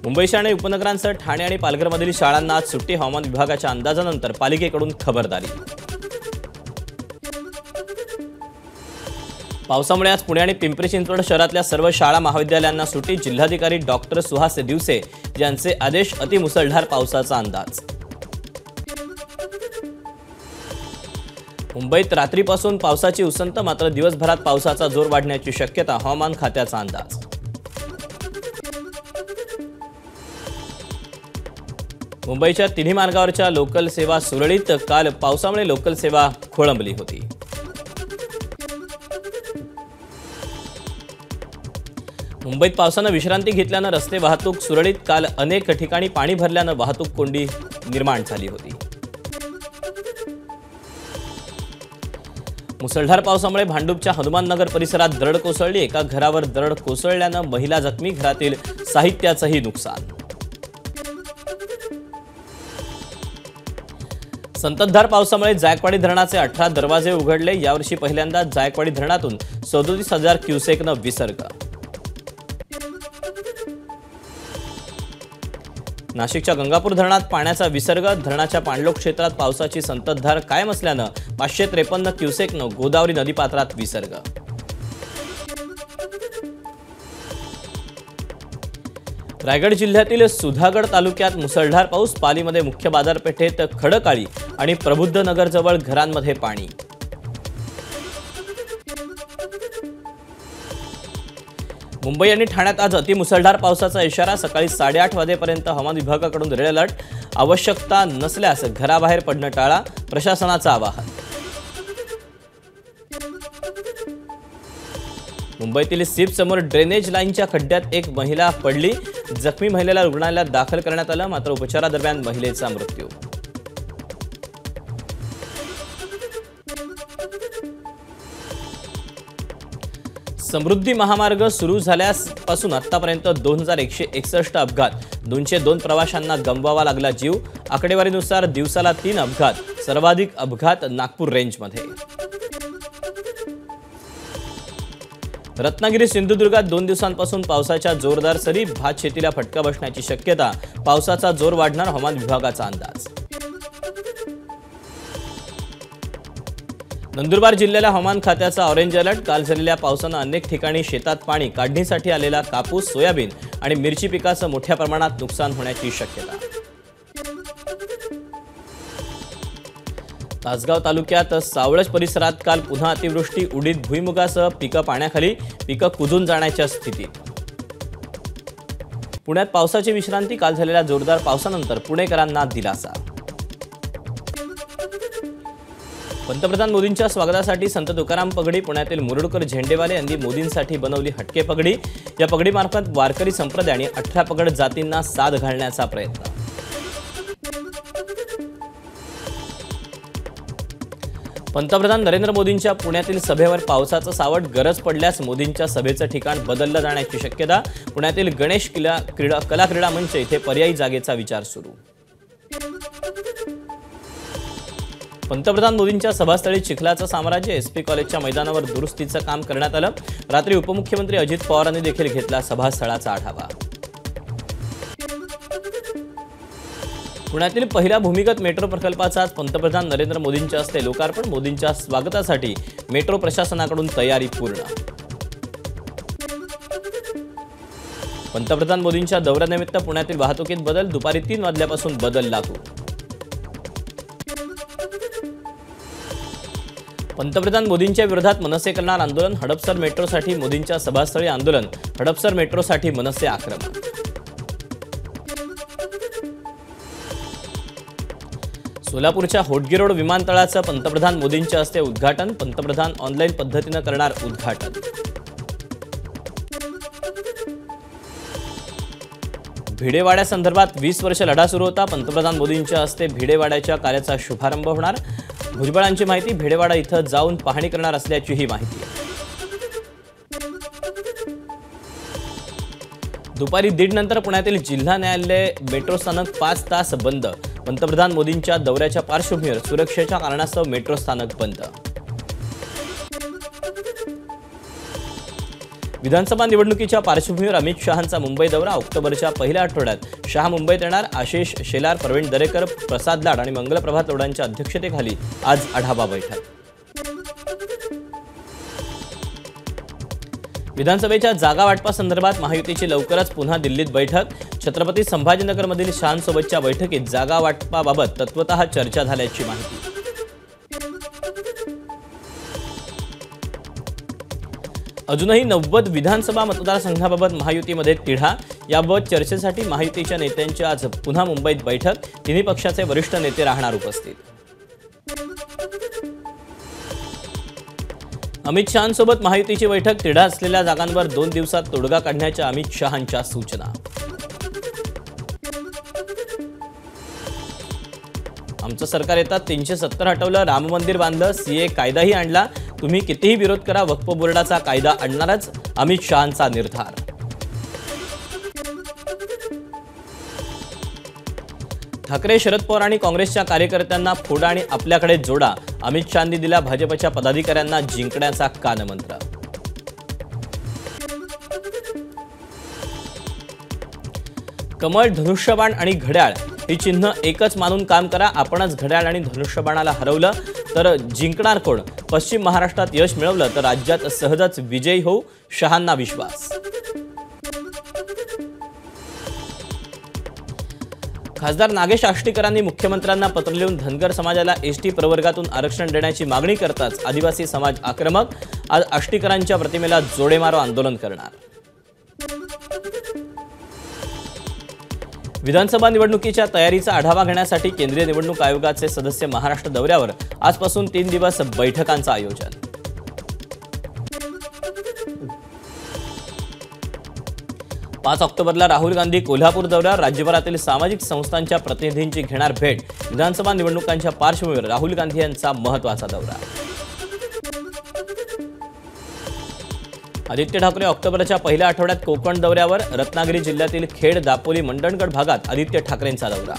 मुंबई आणि उपनगरांसह ठाणे आणि पालघरमधील शाळांना आज सुट्टी। हवामान विभागाच्या अंदाजानंतर पालिकेकडून खबरदारी। पावसामुळे आज पुणे आणि पिंपरी चिंचवड शहरातल्या सर्व शाळा महाविद्यालयांना सुट्टी। जिल्हाधिकारी डॉक्टर सुहास दिवसे यांचे आदेश। अतिमुसळधार पावसाचा अंदाज। मुंबईत रात्रीपासून पावसाची उसंत, मात्र दिवसभरात पावसाचा जोर वाढण्याची शक्यता। हवामान खात्याचा अंदाज। मुंबईच्या तिन्ही मार्गावरच्या लोकल सेवा सुरळीत। काल पावसामुळे लोकल सेवा खोळंबली होती। मुंबईत पावसानं विश्रांती घेतल्यानं रस्ते वाहतूक सुरळीत। काल अनेक ठिकाणी पाणी भरल्यानं वाहतूक कोंडी निर्माण झाली होती। मुसळधार पावसामुळे भांडूपच्या हनुमाननगर परिसरात दरड कोसळली। एका घरावर दरड कोसळल्यानं महिला जखमी, घरातील साहित्याचंही नुकसान। संततधार पावसामुळे जायकवाडी धरणाचे 18 दरवाजे उघडले। यावर्षी पहिल्यांदा जायकवाडी धरणातून 37,000 क्युसेकनं विसर्ग। नाशिकच्या गंगापूर धरणात पाण्याचा विसर्ग। धरणाच्या पाणलोट क्षेत्रात पावसाची संततधार कायम असल्यानं 553 क्युसेकनं गोदावरी नदीपात्रात विसर्ग। रायगड जिल्ह्यातील सुधागड तालुक्यात मुसळधार पाऊस। पालीमध्ये मुख्य बाजारपेठेत खडकाळी आणि प्रबुद्ध नगरजवळ घरांमध्ये पाणी। मुंबई आणि ठाण्यात आज अतिमुसळधार पावसाचा इशारा। सकाळी 8:30 वाजेपर्यंत हवामान विभागाकडून रेड अलर्ट। आवश्यकता नसल्यास घराबाहेर पडणं टाळा, प्रशासनाचं आवाहन। मुंबईतील सिप समोर ड्रेनेज लाईनच्या खड्ड्यात एक महिला पडली। जखमी महिलेला रुग्णालयात दाखल करण्यात आलं, मात्र उपचारादरम्यान महिलेचा मृत्यू। समृद्धी महामार्ग सुरू झाल्यापासून आतापर्यंत 2161 अपघात, 202 प्रवाशांना गमवावा लागला जीव। आकडेवारीनुसार दिवसाला 3 अपघात, सर्वाधिक अपघात नागपूर रेंजमध्ये। रत्नागिरी सिंधुदुर्गात 2 दिवसांपासून पावसाच्या जोरदार सरी। भात शेतीला फटका बसण्याची शक्यता। पावसाचा जोर वाढणार, हवामान विभागाचा अंदाज। नंदुरबार जिल्ह्याला हवामान खात्याचा ऑरेंज अलर्ट। काल झालेल्या पावसानं अनेक ठिकाणी शेतात पाणी, काढणीसाठी आलेला कापूस, सोयाबीन आणि मिरची पिकाचं मोठ्या प्रमाणात नुकसान होण्याची शक्यता। तासगाव तालुक्यात सावळज परिसरात काल पुन्हा अतिवृष्टी। उडीद, भुईमुगासह पिकं पाण्याखाली, पिकं कुजून जाण्याच्या स्थितीत। पुण्यात पावसाची विश्रांती। काल झालेल्या जोरदार पावसानंतर पुणेकरांना दिलासा। पंतप्रधान मोदींच्या स्वागतासाठी संत तुकाराम पगडी। पुण्यातील मुरुडकर झेंडेवाले यांनी मोदींसाठी बनवली हटके पगडी। या पगडीमार्फत वारकरी संप्रदाय आणि 18 पगड जातींना साद घालण्याचा प्रयत्न। पंतप्रधान नरेंद्र मोदींच्या पुण्यातील सभेवर पावसाचं सावट। गरज पडल्यास मोदींच्या सभेचं ठिकाण बदललं जाण्याची शक्यता। पुण्यातील गणेश कला क्रीडा मंच इथे पर्यायी जागेचा विचार सुरू। पंतप्रधान मोदींच्या सभास्थळी चिखलाचं साम्राज्य। एसपी कॉलेजच्या मैदानावर दुरुस्तीचं काम करण्यात आलं। रात्री उपमुख्यमंत्री अजित पवारांनी देखील घेतला सभास्थळाचा आढावा। पुण्यातील पहिल्या भूमिगत मेट्रो प्रकल्पाचा आज पंतप्रधान नरेंद्र मोदींच्या हस्ते लोकार्पण। मोदींच्या स्वागतासाठी मेट्रो प्रशासनाकडून तयारी पूर्ण। पंतप्रधान मोदींच्या दौऱ्यानिमित्त पुण्यातील वाहतुकीत बदल। दुपारी 3 वाजल्यापासून बदल लागू। पंतप्रधान मोदींच्या विरोधात मनसे करणार आंदोलन। हडपसर मेट्रोसाठी मोदींच्या सभास्थळी आंदोलन। हडपसर मेट्रोसाठी मनसे आक्रमक। सोलापूरच्या होटगी रोड विमानतळाचं पंतप्रधान मोदींच्या हस्ते उद्घाटन। पंतप्रधान ऑनलाईन पद्धतीनं करणार उद्घाटन। भिडेवाड्यासंदर्भात 20 वर्ष लढा सुरू होता। पंतप्रधान मोदींच्या हस्ते भिडेवाड्याच्या कार्याचा शुभारंभ होणार। भुजबळांची माहिती, भिडेवाडा इथं जाऊन पाहणी करणार असल्याचीही माहिती आहे। दुपारी 1:30 नंतर पुण्यातील जिल्हा न्यायालय मेट्रो स्थानक 5 तास बंद। पंतप्रधान मोदींच्या दौऱ्याच्या पार्श्वभूमीवर सुरक्षेच्या कारणास्तव मेट्रो स्थानक बंद। विधानसभा निवडणुकीच्या पार्श्वभूमीवर अमित शहांचा मुंबई दौरा ऑक्टोबरच्या पहिल्या आठवड्यात शहा मुंबईत येणार. आशिष शेलार, प्रवीण दरेकर, प्रसाद लाड आणि मंगलप्रभात लोढांच्या अध्यक्षतेखाली आज आढावा बैठक. विधानसभेच्या जागा वाटपासंदर्भात महायुतीची लवकरच पुन्हा दिल्लीत बैठक. छत्रपती संभाजीनगरमधील शहांसोबतच्या बैठकीत जागा वाटपाबाबत तत्वतः चर्चा झाल्याची माहिती. अजूनही 90 विधानसभा मतदारसंघाबाबत महायुतीमध्ये तिढा. याबाबत चर्चेसाठी महायुतीच्या नेत्यांची आज पुन्हा मुंबईत बैठक. तिन्ही पक्षाचे वरिष्ठ नेते राहणार उपस्थित. अमित शहांसोबत महायुतीची बैठक. तिढा असलेल्या जागांवर 2 दिवसात तोडगा काढण्याच्या अमित शहांच्या सूचना. आमचं सरकार येतात 370 हटवलं, राम मंदिर बांधलं, सीए कायदाही आणला. तुम्ही कितीही विरोध करा, वक्फ बोर्डाचा कायदा आणणारच, अमित शहांचा निर्धार. ठाकरे, शरद पवार आणि काँग्रेसच्या कार्यकर्त्यांना फोडा आणि आपल्याकडे जोडा. अमित शहांनी दिला भाजपच्या पदाधिकाऱ्यांना जिंकण्याचा कानमंत्र. कमळ, धनुष्यबाण आणि घड्याळ ही चिन्ह एकच मानून काम करा. आपणच घड्याळ आणि धनुष्यबाणाला हरवलं तर जिंकणार कोण? पश्चिम महाराष्ट्रात यश मिळवलं तर राज्यात सहजच विजयी होऊ, शहांना विश्वास. खासदार नागेश आष्टीकरांनी मुख्यमंत्र्यांना पत्र लिहून धनगर समाजाला एसटी प्रवर्गातून आरक्षण देण्याची मागणी करताच आदिवासी समाज आक्रमक. आज आष्टीकरांच्या प्रतिमेला जोडेमारो आंदोलन करणार. विधानसभा निवडणुकीच्या तयारीचा आढावा घेण्यासाठी केंद्रीय निवडणूक आयोगाचे सदस्य महाराष्ट्र दौऱ्यावर. आजपासून 3 दिवस बैठकांचं आयोजन. पाच ऑक्टोबरला राहुल गांधी कोल्हापूर दौऱ्यावर. राज्यभरातील सामाजिक संस्थांच्या प्रतिनिधींची घेणार भेट. विधानसभा निवडणुकांच्या पार्श्वभूमीवर राहुल गांधी यांचा महत्त्वाचा दौरा. आदित्य ठाकरे ऑक्टोबरच्या पहिल्या आठवड्यात कोकण दौऱ्यावर. रत्नागिरी जिल्ह्यातील खेड, दापोली, मंडणगड भागात आदित्य ठाकरेंचा दौरा.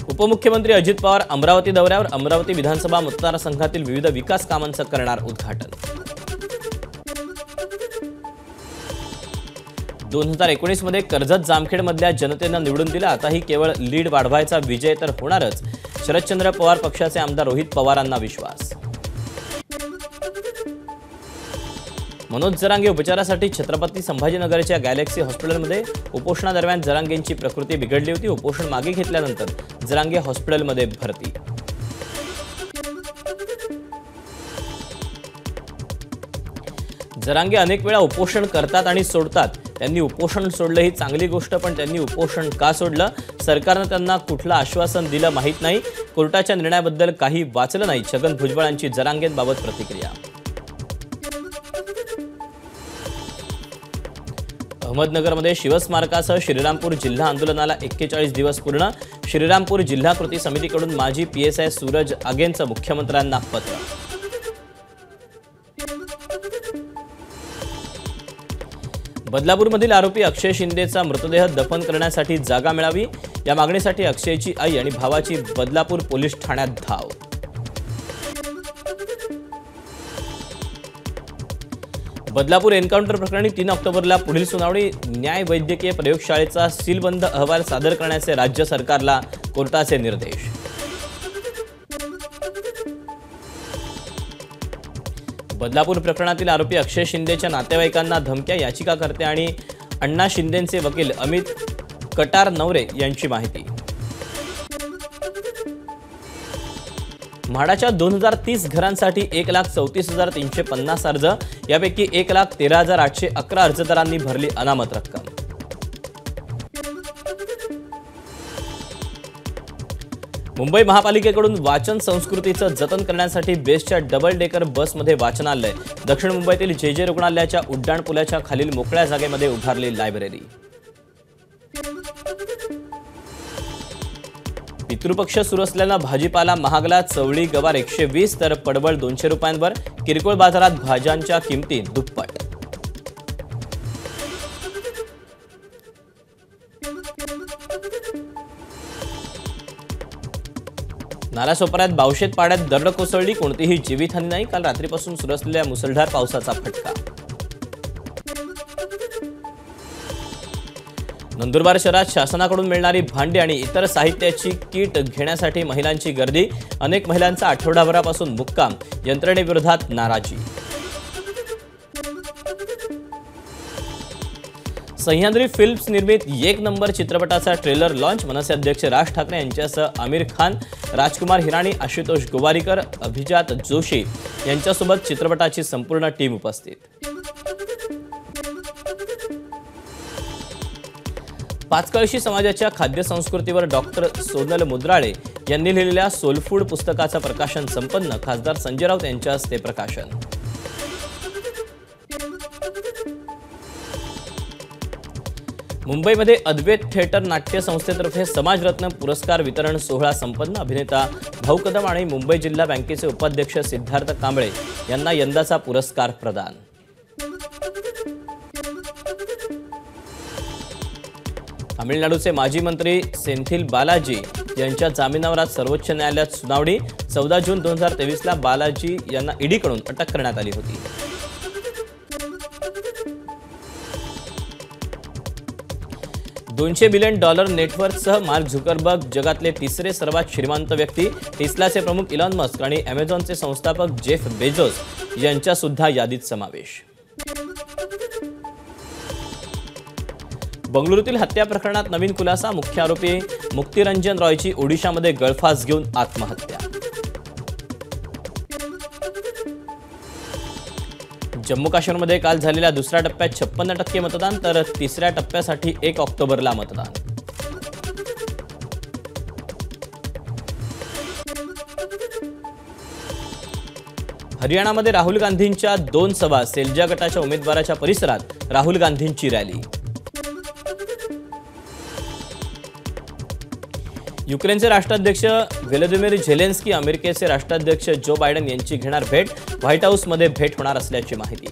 उपमुख्यमंत्री अजित पवार अमरावती दौऱ्यावर. अमरावती विधानसभा मतदारसंघातील विविध विकास कामांचं करणार उद्घाटन. 2019 मध्ये कर्जत जामखेडमधल्या जनतेनं निवडून दिलं. आताही केवळ लीड वाढवायचा, विजय तर होणारच, शरदचंद्र पवार पक्षाचे आमदार रोहित पवारांना विश्वास. मनोज जरांगे उपचारासाठी छत्रपती संभाजीनगरच्या गॅलेक्सी हॉस्पिटलमध्ये. उपोषणादरम्यान जरांगेंची प्रकृती बिघडली होती. उपोषण मागे घेतल्यानंतर जरांगे हॉस्पिटलमध्ये भरती. जरांगे अनेक वेळा उपोषण करतात आणि सोडतात. त्यांनी उपोषण सोडलं ही चांगली गोष्ट, पण त्यांनी उपोषण का सोडलं? सरकारनं त्यांना कुठलं आश्वासन दिलं माहीत नाही. कोर्टाच्या निर्णयाबद्दल काही वाचलं नाही. छगन भुजबळांची जरांगेंबाबत प्रतिक्रिया. अहमदनगरमध्ये शिवस्मारकासह श्रीरामपूर जिल्हा आंदोलनाला 41 दिवस पूर्ण. श्रीरामपूर जिल्हा कृती समितीकडून माजी PSI सूरज आगेंचं मुख्यमंत्र्यांना पत्र. बदलापूरमधील आरोपी अक्षय शिंदेचा मृतदेह दफन करण्यासाठी जागा मिळावी, या मागणीसाठी अक्षयची आई आणि भावाची बदलापूर पोलीस ठाण्यात धाव. बदलापूर एन्काउंटर प्रकरणी 3 ऑक्टोबरला पुढील सुनावणी. न्याय वैद्यकीय प्रयोगशाळेचा सीलबंद अहवाल सादर करण्याचे राज्य सरकारला कोर्टाचे निर्देश. बदलापूर प्रकरणातील आरोपी अक्षय शिंदेच्या नातेवाईकांना धमक्या. याचिकाकर्ते आणि अण्णा शिंदेंचे वकील अमित कटारनवरे यांची माहिती. म्हाडाच्या 2030 घरांसाठी 1,34,350 अर्ज. यापैकी 1,13,811 अर्जदारांनी भरली अनामत रक्कम. मुंबई महापालिकेकडून वाचन संस्कृतीचं जतन करण्यासाठी बेस्टच्या डबल डेकर बसमध्ये वाचनालय. दक्षिण मुंबईतील JJ रुग्णालयाच्या उड्डाणपुलाच्या खालील मोकळ्या जागेमध्ये उभारली लायब्ररी. पितृपक्ष सुरू असल्यानं भाजीपाला महागला. चवळी, गवार 120 तर पडवळ 200 रुपयांवर. किरकोळ बाजारात भाज्यांच्या किमती दुप्पट. नालासोपाऱ्यात बावशेत पाड्यात दरड कोसळली, कोणतीही जीवितहानी नाही. काल रात्रीपासून सुरू असलेल्या मुसळधार पावसाचा फटका. नंदुरबार शहरात शासनाकडून मिळणारी भांडी आणि इतर साहित्याची किट घेण्यासाठी महिलांची गर्दी. अनेक महिलांचा आठवडाभरापासून मुक्काम. यंत्रणेविरोधात नाराजी. सह्याद्री फिल्म्स निर्मित एक नंबर चित्रपटाचा ट्रेलर लॉन्च. मनसे अध्यक्ष राज ठाकरे यांच्यासह आमिर खान, राजकुमार हिराणी, आशुतोष गोवारीकर, अभिजात जोशी यांच्यासोबत चित्रपटाची संपूर्ण टीम उपस्थित. पाचकळशी समाजाच्या खाद्य संस्कृतीवर डॉक्टर सोनल मुद्राळे यांनी लिहिलेल्या सोलफूड पुस्तकाचं प्रकाशन संपन्न. खासदार संजय राऊत यांच्या हस्ते प्रकाशन. मुंबईमध्ये अद्वैत थिएटर नाट्य संस्थेतर्फे समाजरत्न पुरस्कार वितरण सोहळा संपन्न. अभिनेता भाऊ कदम आणि मुंबई जिल्हा बँकेचे उपाध्यक्ष सिद्धार्थ कांबळे यांना यंदाचा पुरस्कार प्रदान. तामिळनाडूचे माजी मंत्री सेंथिल बालाजी यांच्या जामिनावर आज सर्वोच्च न्यायालयात सुनावणी. 14 जून 2023ला बालाजी यांना ईडीकडून अटक करण्यात आली होती. $200 बिलियन नेटवर्कसह मार्क झुकरबर्ग जगातले तिसरे सर्वात श्रीमंत व्यक्ती. टेस्लाचे प्रमुख इलॉन मस्क आणि अमेझॉनचे संस्थापक जेफ बेझोस यांचा सुद्धा यादीत समावेश. बंगळुरूतील हत्या प्रकरणात नवीन खुलासा. मुख्य आरोपी मुक्तिरंजन रॉयची ओडिशामध्ये गळफास घेऊन आत्महत्या. जम्मू काश्मीरमध्ये काल झालेल्या दुसऱ्या टप्प्यात 56% मतदान, तर तिसऱ्या टप्प्यासाठी 1 ऑक्टोबरला मतदान. हरियाणामध्ये राहुल गांधींच्या 2 सभा. सेल्जा गटाच्या उमेदवाराच्या परिसरात राहुल गांधींची रॅली. युक्रेनचे राष्ट्राध्यक्ष व्लादिमीर झेलेन्स्की अमेरिकेचे राष्ट्राध्यक्ष जो बायडन यांची घेणार भेट. व्हाईट हाऊसमध्ये भेट होणार असल्याची माहिती.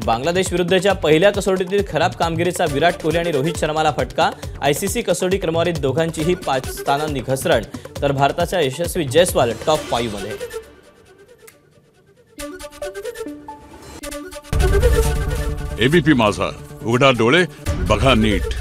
बांगलादेश विरुद्धच्या पहिल्या कसोटीतील खराब कामगिरीचा विराट कोहली आणि रोहित शर्माला फटका. आयसीसी कसोटी क्रमवारीत दोघांचीही 5 स्थानांनी घसरण, तर भारताचा यशस्वी जयस्वाल टॉप 5 मध्ये. एबीपी माझा, उघडा डोळे बघा नीट.